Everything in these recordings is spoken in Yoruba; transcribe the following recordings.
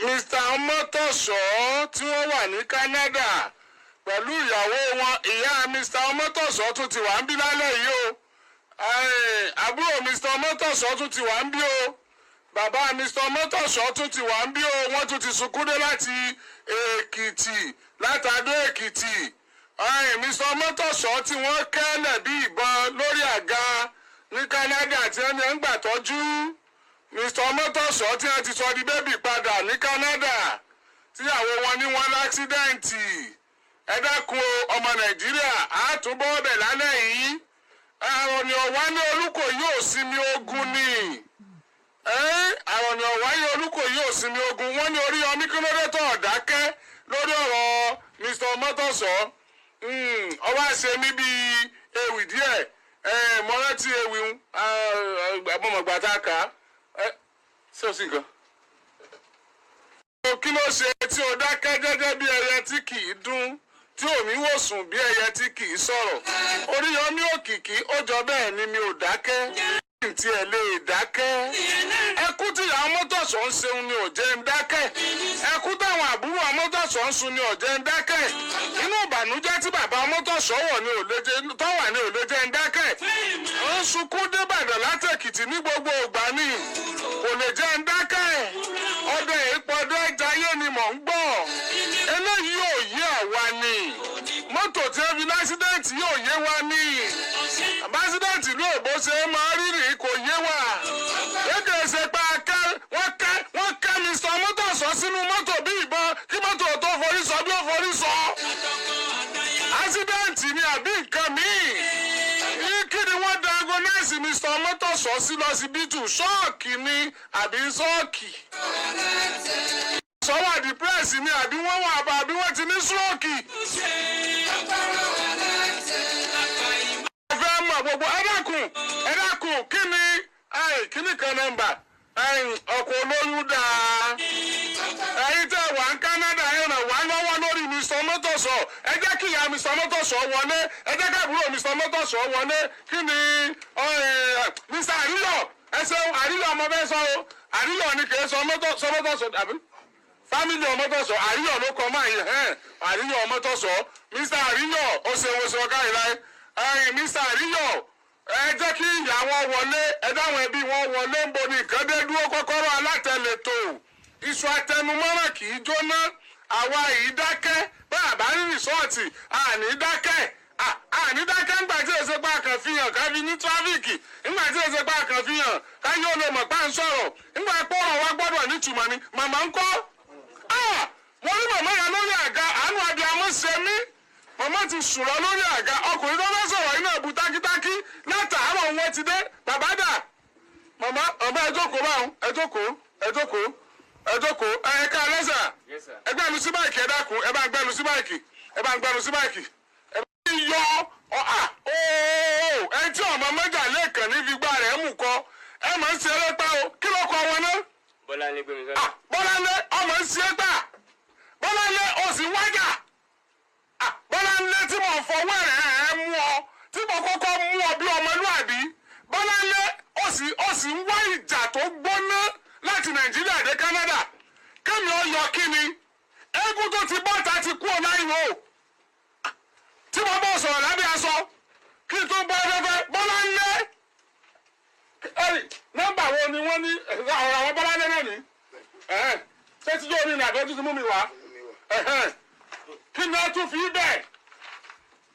Mr. Ọmọ́tọ̀ṣọ́ tí wọ́n wà ní Canada pẹ̀lú ìyàwó wọn. Ìyá Mr. Ọmọ́tọ̀ṣọ́ tún ti wà ń bí lálẹ́ yìí o. Àbúrò Mr. Ọmọ́tọ̀ṣọ́ tún ti wà ń bí o. Bàbá Mr. Ọmọ́tọ̀ṣọ́ tún ti wà ń bí o. Wọ́n tún ti sunkún dé láti Èkìtì, látàdó Èkìtì. Mr. Ọmọ́tọ̀ṣọ́ tí wọ́n kẹ́lẹ̀ bí ìbọn lórí àga ní Canada tí wọ́n ń gbà tọ́jú. Mr. Ọmọ́tọ̀ṣọ́ tí wọ́n ti sọ di bébì padà ní Canada tíyàwó wọn ní wọn láksidẹ́ǹtì. Ẹ dákun ọmọ Nàìjíríà á túbọ̀ ọbẹ̀ lálẹ́ yìí. Àrùn ni ọ̀wá ní olúkò yóò sinmi ogun ni. Àrùn ni ọ̀wá ní olúkò yóò sinmi ogun. Wọ́n ní orí ọmí kí ló dé tó ọ̀dákẹ́ lórí ọ̀rọ̀ Mr. Ọmọ́tọ̀ṣọ́. Ọwọ́ àṣẹ mi bíi ewì díẹ̀. Mo rántí ewì àbọ̀mọ̀gbà tá a kà á. Ṣé o sì nǹkan? Kí ló ṣe tí o dákẹ́ jẹ́jẹ́ bí ẹyẹ tí kì í dún, tí ò ní wòsùn bí ẹyẹ tí kì í sọ̀rọ̀? Oríyọmí Òkìkí ó jọ bẹ́ẹ̀ ni mi ò dákẹ́, tí ẹ lè dákẹ́. Ẹkú tí ìyá Ọmọ́tọ̀ṣọ́ ń ṣeun ni ò jẹ́ ń dákẹ́. Ẹkú táwọn àbúrò Ọmọ́tọ̀ṣọ́ ń sun ni ò jẹ́ ń dákẹ́. Inú ìbànújẹ́ tí bàbá Ọmọ́tọ̀ṣọ́ wà ní ò lè jẹ́ ń dákẹ́. Ó ń sunkún débàdàn látẹ̀kìtì ní gbogbo ìgbà ni kò lè jẹ́ ń dákẹ́. Ọdẹ ìpọdẹ jayé ni mò ń gbọ́. Eléyìí yóò yé àwa ni. Mọ́tò tí ó fi lásídẹ̀ǹtì yóò yé wa ni. Àbásídẹ̀ǹtì ló bó ṣe máa rírì kò yé wa. Lédè ṣe pé wọ́n kẹ́ Mr. Ọmọ́tọ̀ṣọ́ sínú mọ́tò bí ìbọn kí mọ́tò tó forí sọ bí ó forí sọ. Ásídẹ̀ǹtì ni àbí nǹkan míì. Kí ni wọ́n diagnose Mr. Ọmọ́tọ̀ṣọ́ sí lọsibítù? Ṣọ́ọ̀kì ni àbí sọ́ọ̀kì? Sọ́wọ́ àdìpẹ́ẹ̀sì ni àbí wọ́n wà bá àbí wọ́n ti ní stroke. Ọ̀fẹ́ mọ̀ gbogbo ẹ dákun kí ni kan nọ́mbà ọkọ̀ olóyún dáa. Ẹ̀yin tẹ́ wà ní Canada ẹ ràn wá lọ́wọ́ lórí Mr. Ọmọ́tọ̀ṣọ́. Ẹ jẹ́ kí ìyá Mr. Ọmọ́tọ̀ṣọ́ wọlé. Ẹ jẹ́ kí àbúrò Mr. Ọmọ́tọ̀ṣọ́ wọlé. Kí ni Mr. Àríyọ̀ ẹ ṣeun Àríyọ̀ ọmọ bẹ́ẹ̀ sọ o. Àríyọ̀ ni kì í sọ Ọmọ́tọ̀ṣọ́ àbí? Fámìlì Ọmọ́tọ̀ṣọ́ Àríyọ̀ ló kọ́ máa yẹ Àríyọ̀ Ọmọ́tọ̀ṣọ́. Mr. Àríyọ̀ ó ṣe wo ṣe ọ̀gá ìlà Mr. Àríyọ̀ ẹ jẹ́ kí ìyá wọn wọlé, ẹ dáwọn ẹbí wọn wọlé ń bo ní nǹkan dé dúró kọ́kọ́rọ́ alátẹ̀lẹ̀tò. Iṣu atẹnumọ́ràn kì í jóná. Àwa yìí dákẹ́ bá àbá ní rìsọ́ọ̀tì àní dákẹ́. Àní dákẹ́ ńgbà tí èsè pa kàn fi hàn káfí ní tráfíìkì. Ńgbà tí èsè pa kàn fi hàn káyọ̀ lè mọ̀ pa ń sọ̀rọ̀. Ńgbà pọ̀ ọ̀rọ̀ wa gbọ́dọ̀ nítumọ̀ ni màmá ń kọ́. Mo ní màmá yẹn lórí àga àánú abiyamọ ṣe mí. Màmá ti sùn lọ lórí àga ọkùnrin tó fẹ́ sọ̀rọ̀ iná ẹ̀bù tákítákí látàárọ̀ wọn ti dé. Bàbá dà màmá ẹ jókòó báwọn ẹ jókòó ẹ ká lẹ́sà ẹ gbẹ́nu sí báìkì ẹ dákun ẹ bá ń gbẹ́nu sí báìkì ẹ bá ń yọ ẹ tí ọmọ mẹ́jà lẹ́ẹ̀kan ní figbá rẹ̀ mú kọ ẹ máa ń ṣe ẹlẹ́pà o kí ló kọ wọn náà. Bọ́láńlé gbé mi sọ́nà. Bọ́láńlé ọmọ ń ṣe ẹgbà Bọ́láńlé o sì wájà Bọ́láńlé tí mo fọwọ́ rẹ̀ mú ọ tí mo kọ́kọ́ mú ọ bí ọmọlúàbí Bọ́láńlé o sì ń wá ìjà tó gbóná láti Nàìjíríà dé Canada kémi ọ yọ kí ni eégún tó ti bọ́ta ti kú ọ láì wò tí mo bọ́ sọ̀rọ̀ lábẹ́ aṣọ kí n tó bọ́ afẹ́fẹ́ Bọ́láńlé nọ́mbà wo ni wọ́n ní ọ̀rọ̀ àwọn Bọ́láńlé náà ní tẹ́tíjọ́ orí ni àbẹ́jú ti mú mi wá kí ni wọ́n tún fi bẹ́ẹ̀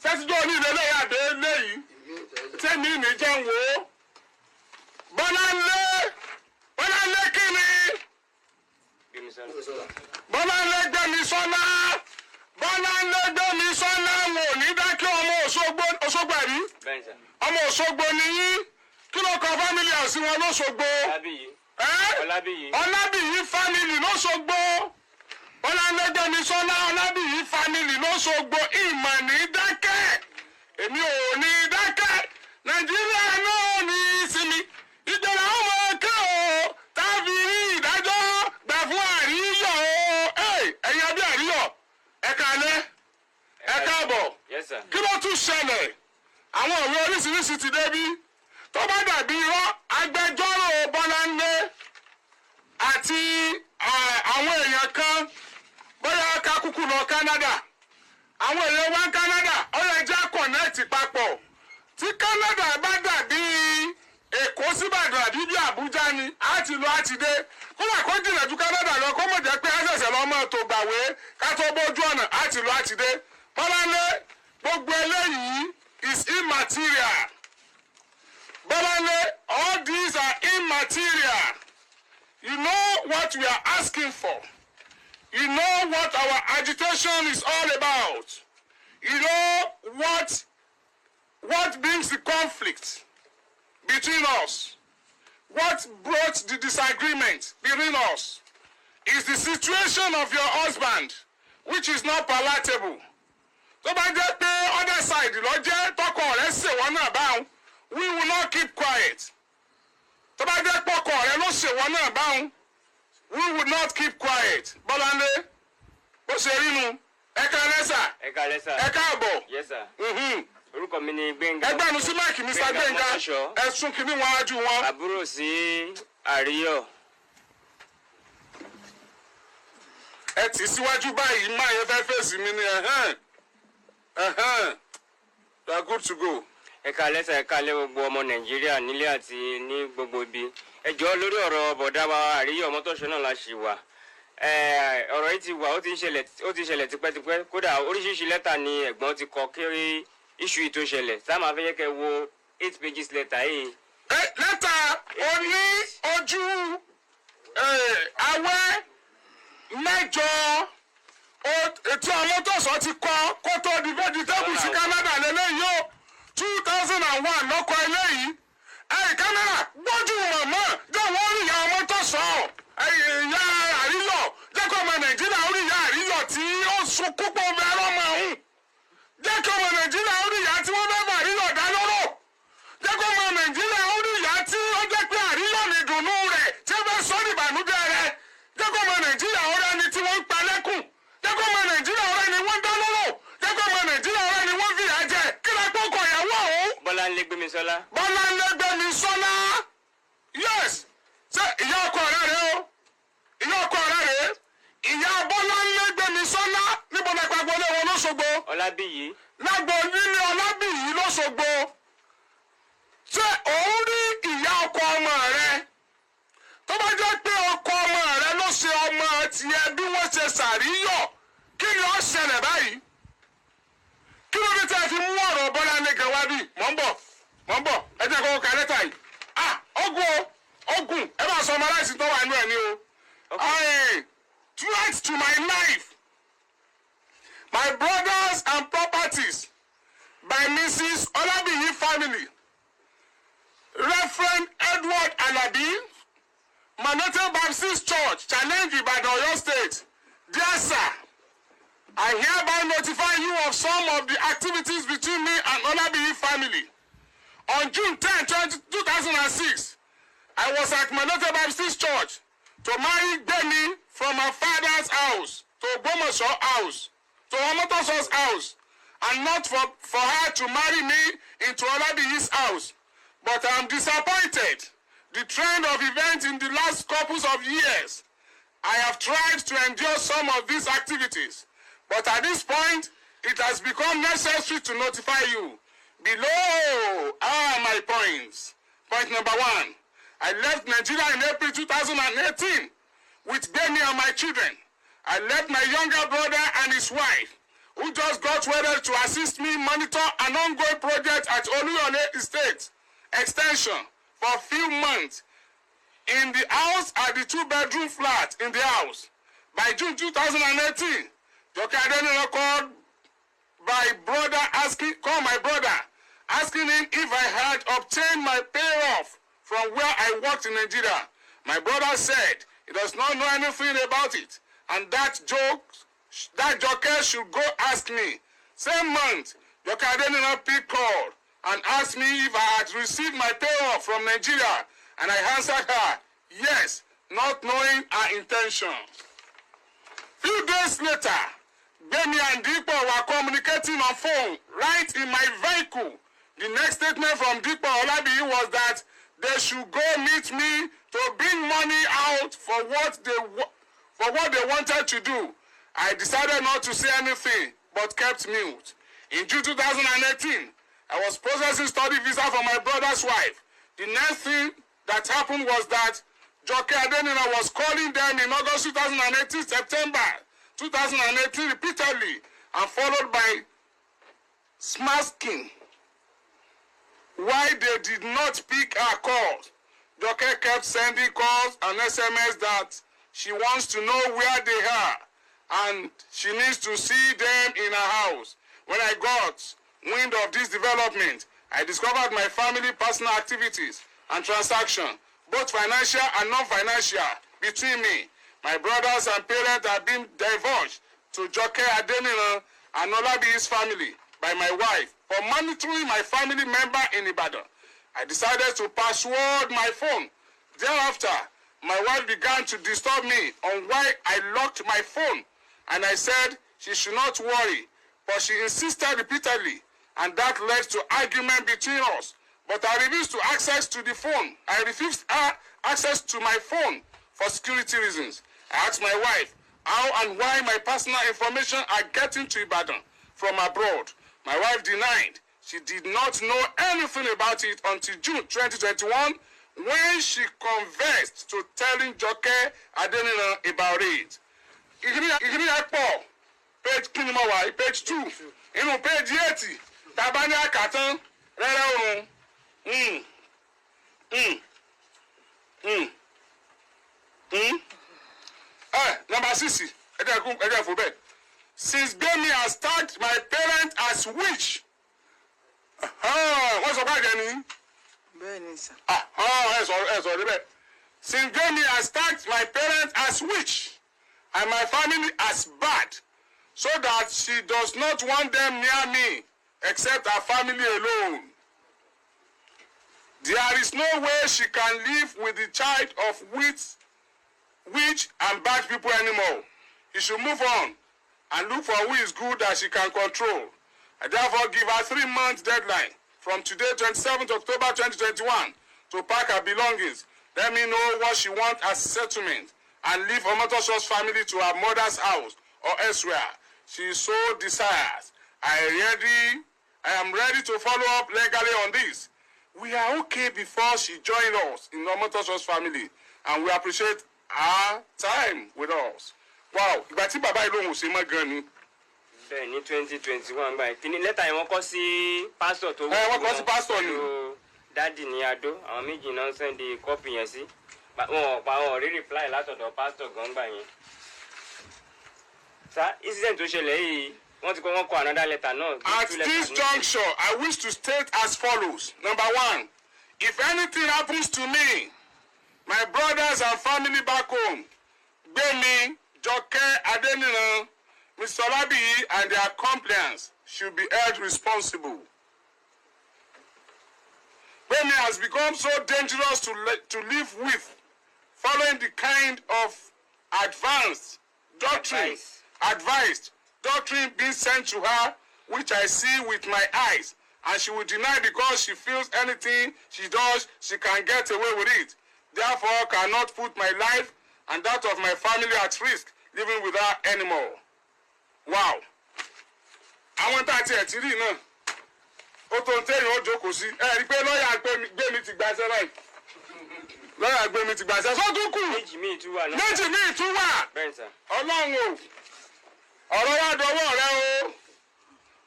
tẹ́tíjọ́ orí ilé lẹ́yìn àbẹ́ léyìí tẹ́mi ní jẹun wò ó Bọ́láńlé kí ni Bọ́láńlé gbẹ̀mí sọ́lá wọn ò ní dákẹ́ ọmọ Òṣogbo ẹ̀rí ọmọ Òṣogbo nìyí kí ló kọ fámìlì àti wọn lóṣogbo Ọlábìyí fámìlì lóṣogbo Bọ́láńlé gbẹ̀mí sọ́lá Ọlábìyí fámìlì lóṣogbo ìmọ̀ ní dákẹ́ èmi ò ní dákẹ́ Nàìjíríà náà ní ìsinmi ìjọba ọmọ ẹ̀kẹ́ o tàbí rí ìdájọ́ gbà fún Àríyọ̀ o ẹ̀yin abí Àríyọ̀ ẹ káalẹ́ ẹ káàbọ̀ kí ló tún ṣẹlẹ̀ àwọn òwe oríṣiríṣi ti débí tó bá dàbí irọ́ agbẹjọ́rò Bọ́láńlé àti àwọn èèyàn lọ Canada àwọn èèyàn wá Canada ó yẹ jẹ́ connect papọ̀ tí Canada bá dàbí Èkó síbàdàn àbí bí Àbújá ni á ti lọ á ti dé kódà kó jìnnà ju Canada lọ kó mọ̀ jẹ́ pé ẹsẹ̀sẹ̀ lọ́mọ tó gbàwé ká tó bójú ọ̀nà á ti lọ á ti dé Bọ́láńlé gbogbo eléyìí is immaterial Bọ́láńlé all these are immaterial you know what we are asking for you know what our agitation is all about you know what brings the conflict between us. What brought the disagreement between us is the situation of your husband, which is not palatable. Tó bá jẹ́ pé other side ló jẹ́ tọkọ rẹ̀ ṣèwọ náà báwọn, we will not keep quiet. Tó bá jẹ́ pọkọ rẹ̀ ló ṣèwọ náà báwọn, we will not keep quiet. Bọ́láńlé, bó ṣe rí nu, ẹ káalẹ́ sà. Ẹ káalẹ́ sà. Ẹ káàbọ̀. Yes sir. Orúkọ mi ni Gbénga. Ẹgbẹ́ mi sí máìkì Mr. Gbénga ẹ̀sùn kìíní wọn ajú wọn. Àbúrò sí Àríyọ̀. Ẹ tì í síwájú báyìí máa yẹ fẹ́ fèsì mi ni you are good to go. Ẹ káalẹ́ sà, ẹ káalẹ́ gbogbo ọmọ Nàìjíríà nílé àti ní gbogbo ibi. Ẹ jọ̀ọ́ lórí ọ̀rọ̀ bọ̀dá wa Àríyọ̀ Ọmọ́tọ́ṣọ́ náà la ṣì wà. Ọ̀rọ̀ yìí ti wà ó ti ṣẹlẹ̀ tipẹ́tipẹ́ kódà oríṣiríṣi lẹ́tà ni ẹ̀gbọ́n ti kọ kiri issue yìí tó ṣẹlẹ̀ sáà máa fẹ́ yẹ kẹ́ wo 8 pages lẹ́tà yìí. Lẹ́tà oní ojú awẹ́ mẹ́jọ ètò Ọmọ́tọ́ṣọ́ ti kọ kó tó di vegetable sí Canada lélẹ́yìí o 2001 lọ́kọ eléyìí Canada gbójú mọ̀mọ́ jẹ́ wọ́n rí ìyá Ọmọ́tọ́ṣọ́ ìyá Àríyọ̀ jẹ́ kó ọmọ Nàìjíríà ó rí ìyá Àríyọ̀ tí ó sunkún pọ̀ bẹ́ẹ̀ lọ́mọ ọ̀hún jẹ́ kí ọmọ Nàìjíríà ó rí ìyá tí wọ́n bẹ́ẹ̀ bá Àríyọ̀ dá lọ́rọ̀ jẹ́ kí ọmọ Nàìjíríà ó rí ìyá tí ó jẹ́ pé Àríyọ̀ ní ìdùnnú rẹ̀ tí ó bẹ́ sọ ní ìbànújẹ́ rẹ̀ jẹ́ kí ọmọ Nàìjíríà ó rẹ́ ni tí wọ́n ń pa lẹ́kùn jẹ́ kí ọmọ Nàìjíríà ó rẹ́ ni wọ́n ń dá lọ́rọ̀ jẹ́ kí ọmọ Nàìjíríà ó rẹ́ ni wọ́n fìyà jẹ kí lè pọ́kọ̀ ìyàwó ọ̀hún. Bọ́láńlé Gbémisọ́lá. Bọ́láńlé Gbémisọ́lá yes ṣé ìyá ọkọ rẹ̀ rẹ̀ o ìyá ọkọ rẹ̀ rẹ̀ ìyá Bọ́láńlé Gbémisọ́lá níbo ni àgbàgbọ́lé wọn lọ́sọ̀gbọ̀. Ọlábíyì. lágbo nílé Ọlábíyì lọ́sọ̀gbọ̀ ṣé òun rí ìyá ọkọ ọmọ rẹ̀ tó bá jẹ́ pé ọkọ ọmọ rẹ̀ ló ṣe ọmọ tiẹ̀ bí wọ́n ṣe ṣàríyọ̀ kí ni ó ṣẹlẹ̀ báyìí kí ló dé tí a fi mú ọ̀rọ̀ Bọ́láńlé gan wá bí mọ̀ ń bọ̀ ẹ jẹ́ kó ka lẹ́tà yìí ogun ẹ bá sọ ọmọ aláìsí tó wà nínú ẹ̀ ní o. Threat to my life, my brothers and properties by Mrs. Olabiyi family. Reverend Edward Alabi, Manote Baptist Church, Challenge Ibadan, Oyo State. Dear sir, I hereby notify you of some of the activities between me and Olabiyi family. On June 10, 2006, I was at Manote Baptist Church to marry Gbemi from her father's house to Ogbomoso house to Omotosho's house, and not for her to marry me into Olabiyi's house. But I am disappointed. The trend of events in the last couple of years, I have tried to endure some of these activities, but at this point, it has become necessary to notify you. Below are my points. Point number 1. I left Nigeria in April 2018 with Gbemi and my children. I left my younger brother and his wife, who just got wedded, to assist me monitor an ongoing project at Oluyole Estate Extension for a few months. In the house are the 2-bedroom flat in the house. By June 2018, Dr. Adeniro called my brother asking him if I had obtained my payoff from where I worked in Nigeria. My brother said he does not know anything about it, and that joker should go ask me. Same month, Dr. Adeniro called and asked me if I had received my payoff from Nigeria, and I answered her, yes, not knowing her intention. Few days later, Gbemi and Dipo were communicating on phone right in my vehicle. The next statement from Dipo Olabiyi was that they should go meet me to bring money out for what they wanted to do. I decided not to say anything but kept mute. In June 2018, I was processing study visa for my brother's wife. The next thing that happened was that Joke Adenina was calling them in August 2018, September 2018 repeatedly, and followed by smasking. Why they did not pick her calls? Joke kept sending calls and SMS that she wants to know where they are and she needs to see them in her house. When I got wind of this development, I discovered my family personal activities and transactions, both financial and non-financial, between me. My brothers and parents have been divulged to Joke Adenina and Olabi's family by my wife for monitoring my family member in Ibadan. I decided to password my phone. Thereafter, my wife began to disturb me on why I locked my phone, and I said she should not worry, but she insisted repeatedly, and that led to argument between us. But I refused to access to the phone. I refused access to my phone for security reasons. I asked my wife how and why my personal information are getting to Ibadan from abroad. My wife denied. She did not know anything about it until June 2021 when she confessed to telling Joke Adenina about it. Ìgbìyànjú ẹ̀pọ̀ page kí ni mo wà page 2 inú page 80 tàbá ní àkàtán rẹ́rẹ́ òrùn. Number 6 ẹ̀jẹ̀ fún bẹ́ẹ̀. Since Gbemi has tagged my parents as witch. Wọ́n sọ báyìí ẹni. Bẹ́ẹ̀ni sà. Ẹ sọ níbẹ̀. Since Gbemi has tagged my parents as witch and my family as bad, so that she does not want them near me except her family alone. There is no way she can live with the child of witch and bad people anymore. She should move on and look for who is good that she can control. I therefore give her 3 months deadline from today, 27th October 2021, to pack her belongings. Let me know what she wants as settlement and leave Omotosho's family to her mother's house or elsewhere. She so desires. I am ready to follow up legally on this. We are okay before she joins us in Omotosho's family, and we appreciate her time with us. Wow, ìgbà tí bàbá ìlú òun ṣe mọ́ gan ni. Bẹ́ẹ̀ ní 2021 báyìí kíní lẹ́tà yẹn wọ́n kọ sí pásítọ̀ tó wọ́n kọ sí pásítọ̀ ni. Dádì ní Adó àwọn méjì náà sẹ́ndì kọ́pì yẹn sí wọn ò rí reply látọ̀dọ̀ pásítọ̀ gbọ̀ngbà yẹn. Sá incident tó ṣẹlẹ̀ yìí wọ́n ti kọ́ another letter náà. At this juncture, I wish to state as follows. Number 1, if anything happens to me, my brothers and family back home, Gbemi, Joke Adenina, Mr. Olabi and their compliance should be held responsible. Gbemi has become so dangerous to live with, following the kind of advised doctrine being sent to her, which I see with my eyes, and she will deny because she feels anything she does, she can get away with it. Therefore, cannot put my life and that of my family at risk living with her anymore. Wow. Àwọn tá a tiẹ̀ ti rí náà ó tó ń tẹ̀yìn ó jókòó sí rí i pé lọ́ọ̀yà Gbemi ti gbàṣẹ́ láì lọ́ọ̀yà Gbemi ti gbàṣẹ́ sọ́tún kù méjì míì tún wà. Ọlọ́run o ọ̀rọ̀ wa dọwọ́ rẹ o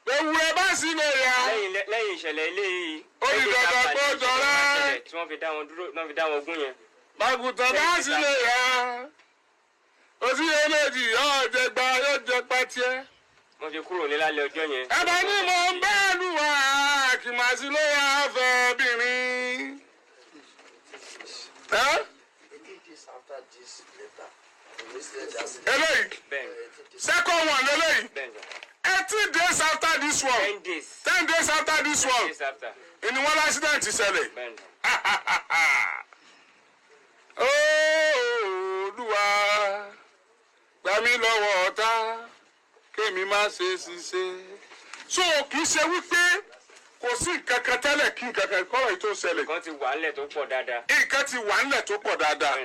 ewu ẹ bá sí lè yá. lẹ́yìn ìṣẹ̀lẹ̀ eléyìí. ó ní dandan kó jọrẹ́. tí wọ́n fi dá wọn dúró náà fi dá wọn gún yẹn. Màgùtàn bá sí lè yá. Òsì eléjì yóò jẹ gba yóò jẹ pàtíẹ. Wọ́n ti kúrò ní lálẹ́ ọjọ́ yẹn. Ẹ̀bà ni mò ń bẹ́ẹ̀ lù wá kì máa sí ló yà fẹ́ obìnrin. Eléyìí second one eléyìí 18 days after this one 10 days after this one ìní wọn l'accident ṣẹlẹ̀. Olúwa gbà mí lọ́wọ́ ọ̀tá kémi má ṣe ṣiṣẹ́. So kì í ṣe wípé kò sí nǹkan kan tẹ́lẹ̀ kí nǹkan kan kọ́rọ̀ yìí tó ṣẹlẹ̀. Nǹkan ti wà ńlẹ̀ tó pọ̀ dáadáa. Nǹkan ti wà ńlẹ̀ tó pọ̀ dáadáa.